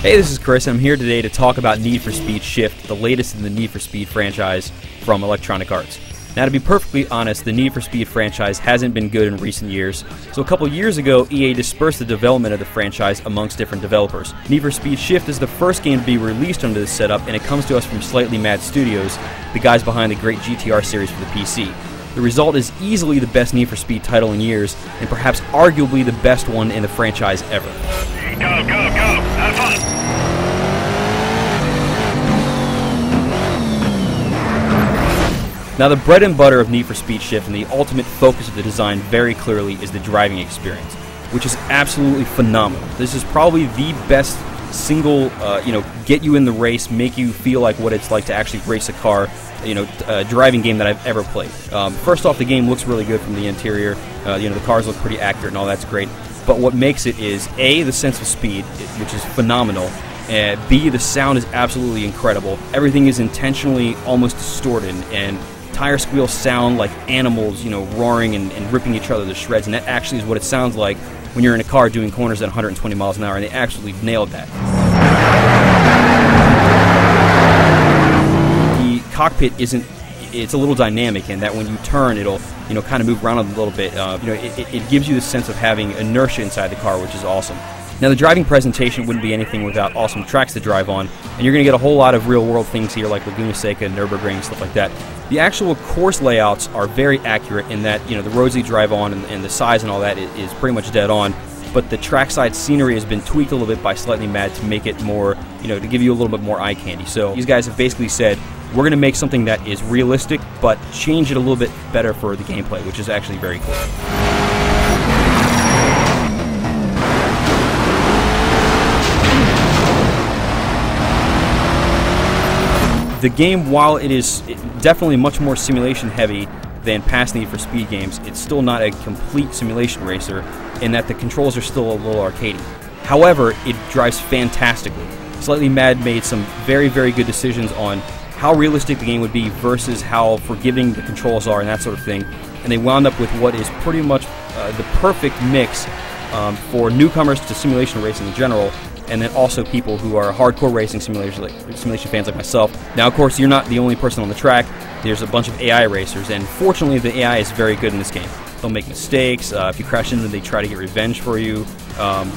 Hey, this is Chris, and I'm here today to talk about Need for Speed Shift, the latest in the Need for Speed franchise from Electronic Arts. Now, to be perfectly honest, the Need for Speed franchise hasn't been good in recent years, so a couple years ago, EA dispersed the development of the franchise amongst different developers. Need for Speed Shift is the first game to be released under this setup, and it comes to us from Slightly Mad Studios, the guys behind the great GTR series for the PC. The result is easily the best Need for Speed title in years, and perhaps arguably the best one in the franchise ever. Go, go, go! Have fun! Now, the bread and butter of Need for Speed Shift and the ultimate focus of the design very clearly is the driving experience, which is absolutely phenomenal. This is probably the best single, get you in the race, make you feel like what it's like to actually race a car, driving game that I've ever played. First off, the game looks really good from the interior. The cars look pretty accurate and all that's great. But what makes it is, A, the sense of speed, which is phenomenal, and B, the sound is absolutely incredible. Everything is intentionally almost distorted, and tire squeals sound like animals, roaring and ripping each other to shreds, and that actually is what it sounds like when you're in a car doing corners at 120 miles an hour, and they actually nailed that. The cockpit it's a little dynamic in that when you turn, it'll kind of move around a little bit. It gives you the sense of having inertia inside the car, which is awesome. Now, the driving presentation wouldn't be anything without awesome tracks to drive on, and you're going to get a whole lot of real-world things here like Laguna Seca, Nürburgring, and stuff like that. The actual course layouts are very accurate in that, the roads you drive on and the size and all that is pretty much dead on, but the trackside scenery has been tweaked a little bit by Slightly Mad to make it more, to give you a little bit more eye candy. So these guys have basically said, we're going to make something that is realistic, but change it a little bit better for the gameplay, which is actually very cool. The game, while it is definitely much more simulation heavy than past Need for Speed games, it's still not a complete simulation racer in that the controls are still a little arcadey. However, it drives fantastically. Slightly Mad made some very, very good decisions on how realistic the game would be versus how forgiving the controls are and that sort of thing, and they wound up with what is pretty much the perfect mix for newcomers to simulation racing in general, and then also people who are hardcore racing simulation fans like myself. Now, of course, you're not the only person on the track. There's a bunch of AI racers, and fortunately, the AI is very good in this game. They'll make mistakes. If you crash into them, they try to get revenge for you.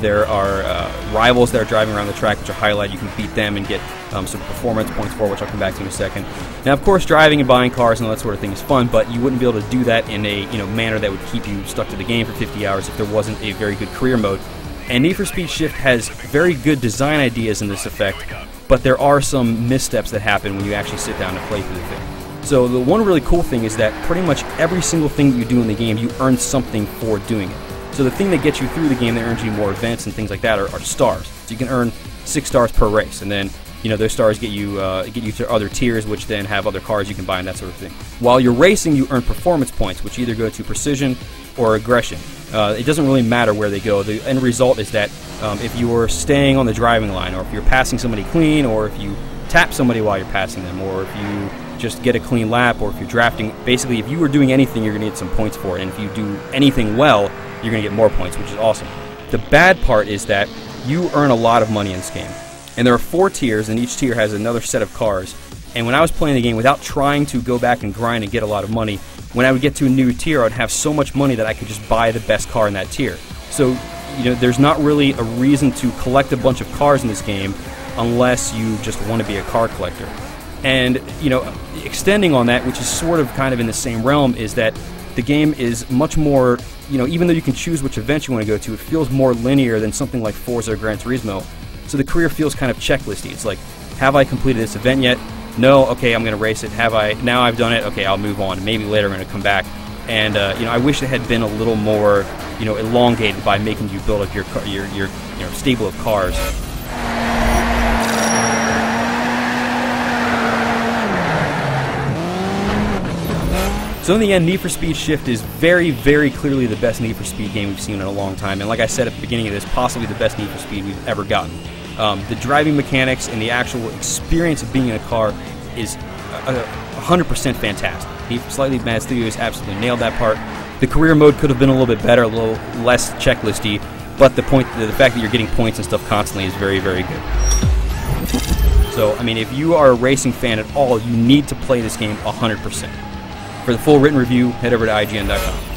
There are rivals that are driving around the track, which are highlighted. You can beat them and get some performance points for, which I'll come back to in a second. Now, of course, driving and buying cars and all that sort of thing is fun, but you wouldn't be able to do that in a manner that would keep you stuck to the game for 50 hours if there wasn't a very good career mode. And Need for Speed Shift has very good design ideas in this effect, but there are some missteps that happen when you actually sit down and play through the thing. So the one really cool thing is that pretty much every single thing that you do in the game, you earn something for doing it. So the thing that gets you through the game that earns you more events and things like that are stars. So you can earn 6 stars per race, and then those stars get you to other tiers, which then have other cars you can buy and that sort of thing. While you're racing, you earn performance points, which either go to precision or aggression. It doesn't really matter where they go. The end result is that if you're staying on the driving line, or if you're passing somebody clean, or if you tap somebody while you're passing them, or if you just get a clean lap, or if you're drafting, basically if you are doing anything, you're going to get some points for it, and if you do anything well, you're going to get more points, which is awesome. The bad part is that you earn a lot of money in this game, and there are 4 tiers, and each tier has another set of cars, and when I was playing the game without trying to go back and grind and get a lot of money, when I would get to a new tier, I'd have so much money that I could just buy the best car in that tier. So, there's not really a reason to collect a bunch of cars in this game unless you just want to be a car collector. And, extending on that, which is sort of kind of in the same realm, is that the game is much more, even though you can choose which event you want to go to, it feels more linear than something like Forza or Gran Turismo. So the career feels kind of checklisty. It's like, have I completed this event yet? No, okay, I'm going to race it. Now I've done it, okay, I'll move on. Maybe later I'm going to come back. And, I wish it had been a little more, elongated by making you build up your stable of cars. So in the end, Need for Speed Shift is very, very clearly the best Need for Speed game we've seen in a long time. And like I said at the beginning of this, possibly the best Need for Speed we've ever gotten. The driving mechanics and the actual experience of being in a car is 100% fantastic. Slightly Mad Studios absolutely nailed that part. The career mode could have been a little bit better, a little less checklisty, but the fact that you're getting points and stuff constantly is very, very good. So, I mean, if you are a racing fan at all, you need to play this game 100%. For the full written review, head over to IGN.com.